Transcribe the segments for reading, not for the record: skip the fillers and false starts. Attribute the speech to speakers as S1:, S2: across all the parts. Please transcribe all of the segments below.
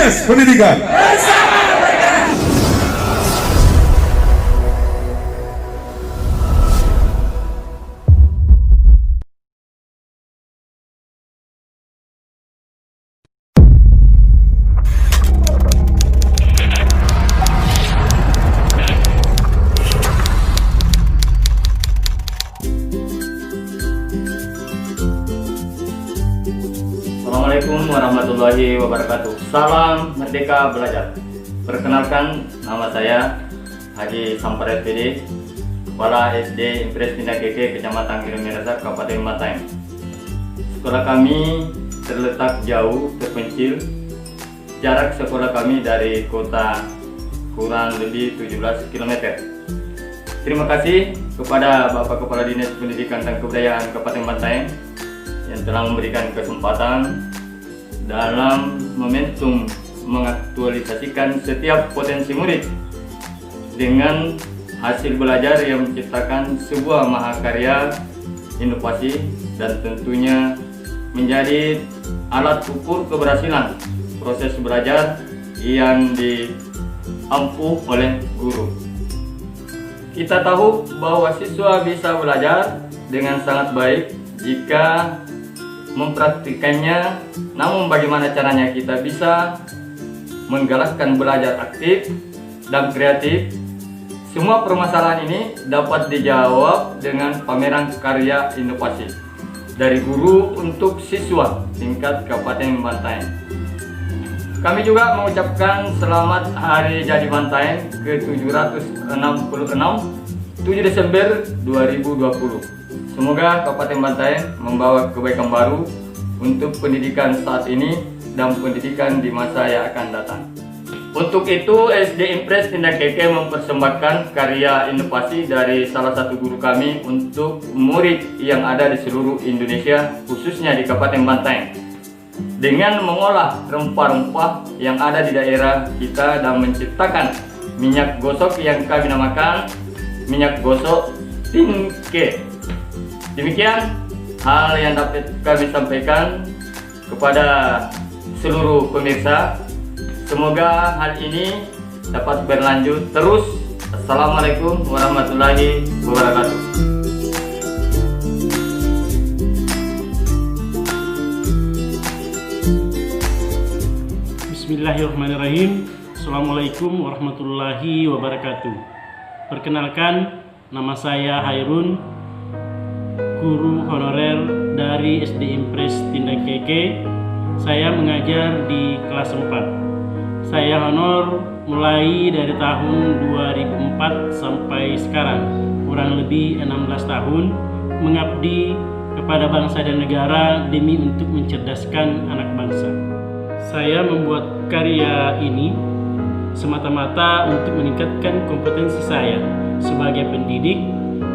S1: Dinas Pendidikan.
S2: Assalamualaikum warahmatullahi wabarakatuh. Salam Merdeka Belajar. Perkenalkan, nama saya Haji Sampar SPD, Kepala SD Impres Tindak Keke, Kecamatan Kirumerasa, Kabupaten Mataeng. Sekolah kami terletak jauh, terpencil. Jarak sekolah kami dari kota kurang lebih 17 km. Terima kasih kepada Bapak Kepala Dinas Pendidikan dan Kebudayaan Kabupaten Mataeng yang telah memberikan kesempatan dalam momentum mengaktualisasikan setiap potensi murid dengan hasil belajar yang menciptakan sebuah mahakarya inovasi dan tentunya menjadi alat ukur keberhasilan proses belajar yang diampuh oleh guru. Kita tahu bahwa siswa bisa belajar dengan sangat baik jika mempraktikannya, namun bagaimana caranya kita bisa menggalakkan belajar aktif dan kreatif? Semua permasalahan ini dapat dijawab dengan pameran karya inovasi dari guru untuk siswa tingkat Kabupaten Mataeng. Kami juga mengucapkan selamat Hari Jadi Mataeng ke-766, 7 Desember 2020. Semoga Kabupaten Mataeng membawa kebaikan baru untuk pendidikan saat ini dan pendidikan di masa yang akan datang. Untuk itu, SD Impres Tindak Keke mempersembahkan karya inovasi dari salah satu guru kami untuk murid yang ada di seluruh Indonesia, khususnya di Kabupaten Mataeng, dengan mengolah rempah-rempah yang ada di daerah kita dan menciptakan minyak gosok yang kami namakan minyak gosok tingke. Demikian hal yang dapat kami sampaikan kepada seluruh pemirsa. Semoga hal ini dapat berlanjut terus. Assalamualaikum warahmatullahi wabarakatuh.
S3: Bismillahirrahmanirrahim. Assalamualaikum warahmatullahi wabarakatuh. Perkenalkan, nama saya Hairun, guru honorer dari SD Impres Tindak Keke. Saya mengajar di kelas 4. Saya honor mulai dari tahun 2004 sampai sekarang, kurang lebih 16 tahun mengabdi kepada bangsa dan negara demi untuk mencerdaskan anak bangsa. Saya membuat karya ini semata-mata untuk meningkatkan kompetensi saya sebagai pendidik,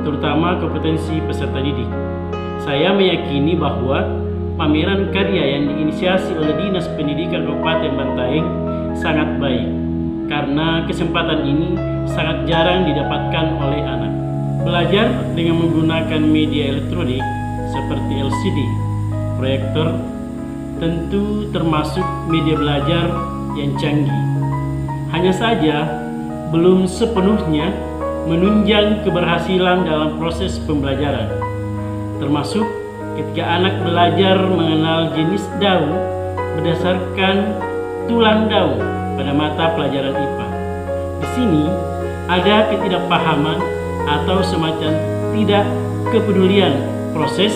S3: terutama kompetensi peserta didik. Saya meyakini bahwa pameran karya yang diinisiasi oleh Dinas Pendidikan Kabupaten Mataeng sangat baik, karena kesempatan ini sangat jarang didapatkan oleh anak. Belajar dengan menggunakan media elektronik seperti LCD, proyektor, tentu termasuk media belajar yang canggih. Hanya saja belum sepenuhnya menunjang keberhasilan dalam proses pembelajaran, termasuk ketika anak belajar mengenal jenis daun berdasarkan tulang daun pada mata pelajaran IPA. Di sini ada ketidakpahaman atau semacam tidak kepedulian proses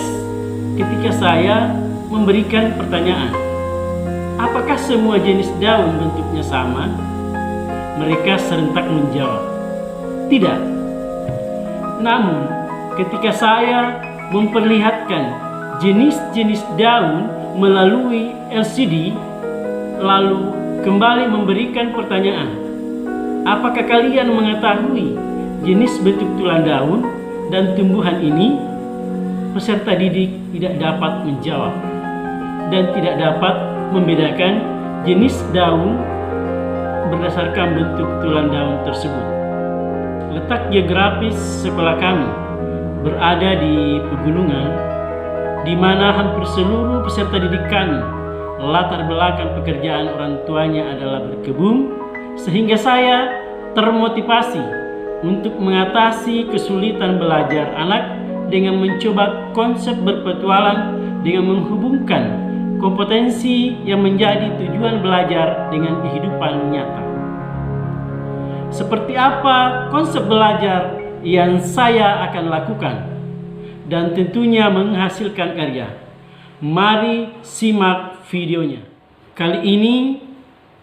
S3: ketika saya memberikan pertanyaan, apakah semua jenis daun bentuknya sama? Mereka serentak menjawab, tidak. Namun, ketika saya memperlihatkan jenis-jenis daun melalui LCD, lalu kembali memberikan pertanyaan, apakah kalian mengetahui jenis bentuk tulang daun dan tumbuhan ini? Peserta didik tidak dapat menjawab dan tidak dapat membedakan jenis daun berdasarkan bentuk tulang daun tersebut. Letak geografis sekolah kami berada di pegunungan, di mana hampir seluruh peserta didik kami latar belakang pekerjaan orang tuanya adalah berkebun, sehingga saya termotivasi untuk mengatasi kesulitan belajar anak dengan mencoba konsep berpetualang dengan menghubungkan kompetensi yang menjadi tujuan belajar dengan kehidupan nyata. Seperti apa konsep belajar yang saya akan lakukan dan tentunya menghasilkan karya? Mari simak videonya. Kali ini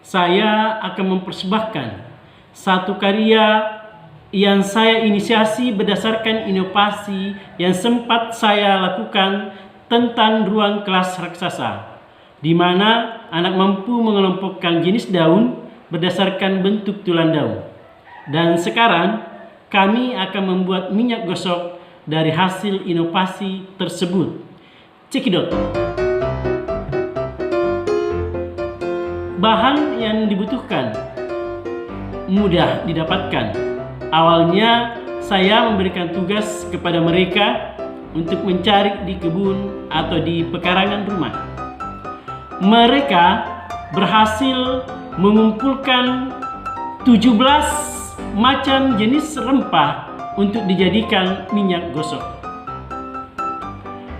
S3: saya akan mempersembahkan satu karya yang saya inisiasi berdasarkan inovasi yang sempat saya lakukan tentang ruang kelas raksasa, di mana anak mampu mengelompokkan jenis daun berdasarkan bentuk tulang daun. Dan sekarang kami akan membuat minyak gosok dari hasil inovasi tersebut. Cekidot. Bahan yang dibutuhkan mudah didapatkan. Awalnya saya memberikan tugas kepada mereka untuk mencari di kebun atau di pekarangan rumah. Mereka berhasil mengumpulkan 17 macam jenis rempah untuk dijadikan minyak gosok.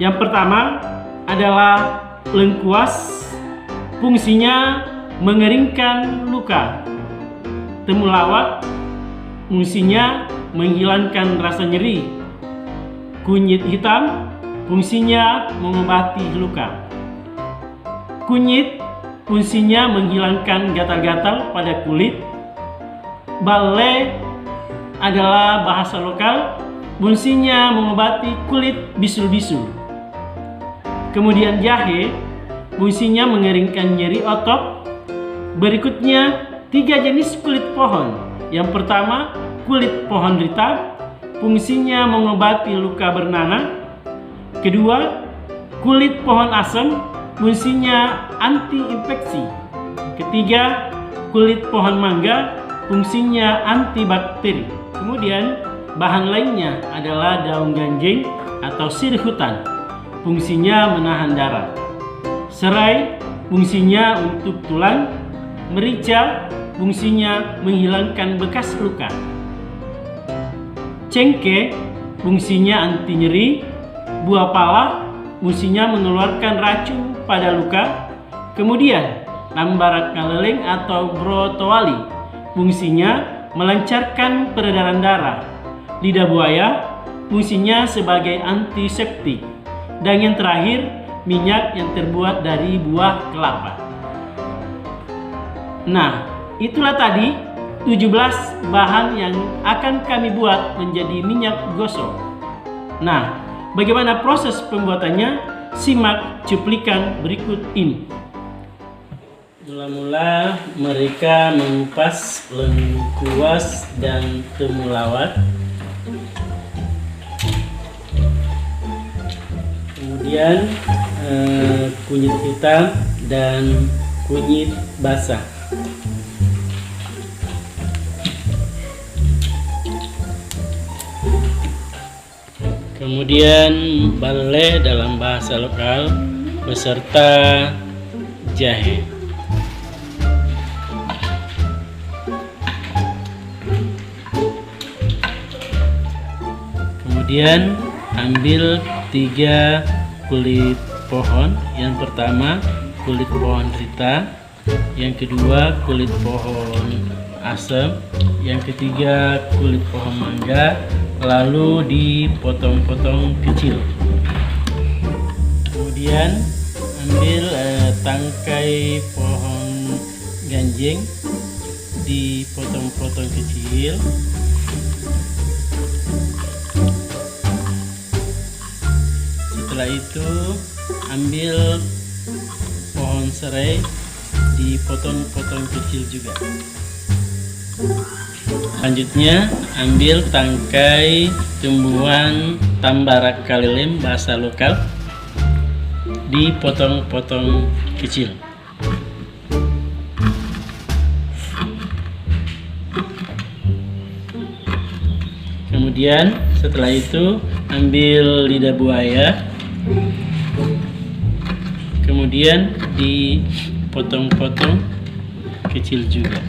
S3: Yang pertama adalah lengkuas, fungsinya mengeringkan luka. Temulawak, fungsinya menghilangkan rasa nyeri. Kunyit hitam, fungsinya mengobati luka. Kunyit, fungsinya menghilangkan gatal-gatal pada kulit. Bale adalah bahasa lokal, fungsinya mengobati kulit bisul-bisul. Kemudian jahe, fungsinya mengeringkan nyeri otot. Berikutnya 3 jenis kulit pohon. Yang pertama, kulit pohon rita, fungsinya mengobati luka bernanah. Kedua, kulit pohon asem, fungsinya anti-infeksi. Ketiga, kulit pohon mangga, fungsinya antibakteri. Kemudian bahan lainnya adalah daun ganjeng atau sirih hutan, fungsinya menahan darah. Serai, fungsinya untuk tulang. Merica, fungsinya menghilangkan bekas luka. Cengkeh, fungsinya anti nyeri. Buah pala, fungsinya mengeluarkan racun pada luka. Kemudian lambarak ngaleleng atau brotowali, fungsinya melancarkan peredaran darah. Lidah buaya, fungsinya sebagai antiseptik. Dan yang terakhir, minyak yang terbuat dari buah kelapa. Nah, itulah tadi 17 bahan yang akan kami buat menjadi minyak gosok. Nah, bagaimana proses pembuatannya? Simak cuplikan berikut ini. Mula-mula mereka mengupas lengkuas dan temulawak. Kemudian kunyit hitam dan kunyit basah. Kemudian bale dalam bahasa lokal beserta jahe. Kemudian ambil 3 kulit pohon. Yang pertama kulit pohon rita, yang kedua kulit pohon asem, yang ketiga kulit pohon mangga, lalu dipotong-potong kecil. Kemudian ambil tangkai pohon ganjeng, dipotong-potong kecil. Setelah itu ambil pohon serai, dipotong-potong kecil juga. Selanjutnya ambil tangkai tumbuhan tambarak kalilem bahasa lokal, dipotong-potong kecil. Kemudian setelah itu ambil lidah buaya, kemudian dipotong-potong kecil juga.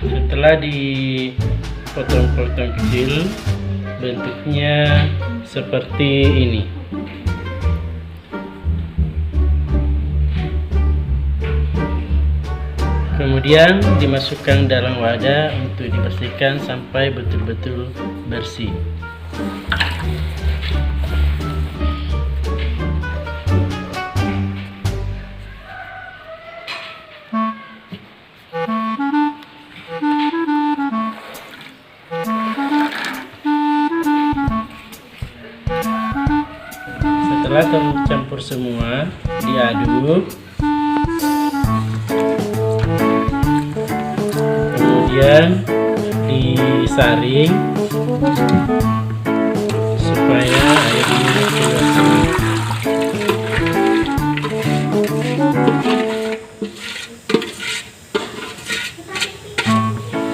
S3: Setelah dipotong-potong kecil, bentuknya seperti ini. Kemudian dimasukkan dalam wadah untuk dibersihkan sampai betul-betul bersih. Setelah tercampur semua, diaduk. Kemudian disaring supaya airnya keluar semua.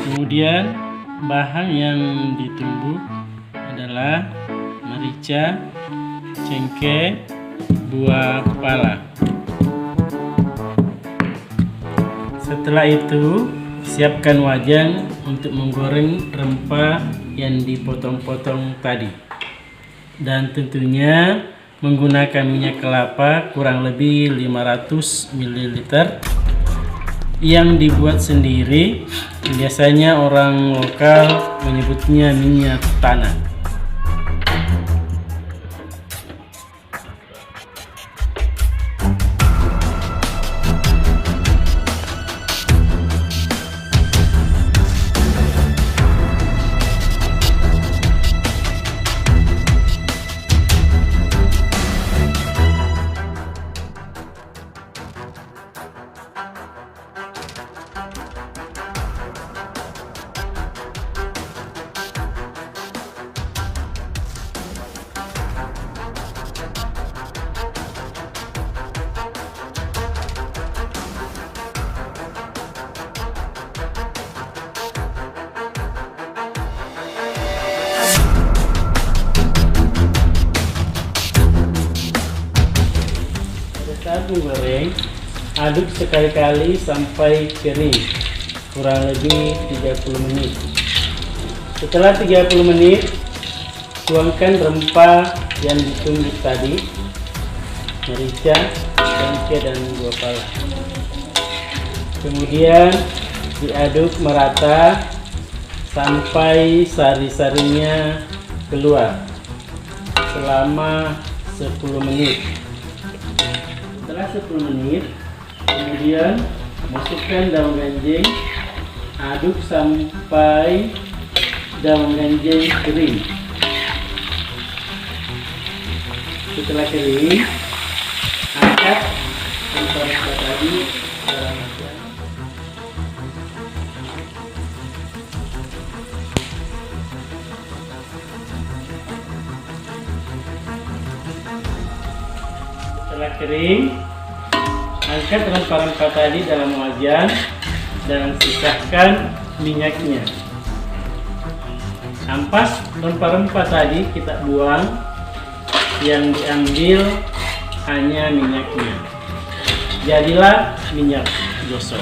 S3: Kemudian bahan yang ditumbuk adalah merica, cengkeh, buah pala. Setelah itu, siapkan wajan untuk menggoreng rempah yang dipotong-potong tadi. Dan tentunya menggunakan minyak kelapa kurang lebih 500 ml yang dibuat sendiri. Biasanya orang lokal menyebutnya minyak tanah. Saat menggoreng, aduk sekali-kali sampai kering, kurang lebih 30 menit. Setelah 30 menit, tuangkan rempah yang ditumbuk tadi, merica, cengkeh, dan buah pala. Kemudian diaduk merata sampai sari-sarinya keluar selama 10 menit. Setelah 10 menit, kemudian masukkan daun ganjeng, aduk sampai daun ganjeng kering. Setelah kering, angkat rempah-rempah tadi dalam wajan. Setelah kering, angkat rempah-rempah tadi dalam wajan dan sisakan minyaknya. Ampas rempah-rempah tadi kita buang, yang diambil hanya minyaknya. Jadilah minyak gosok.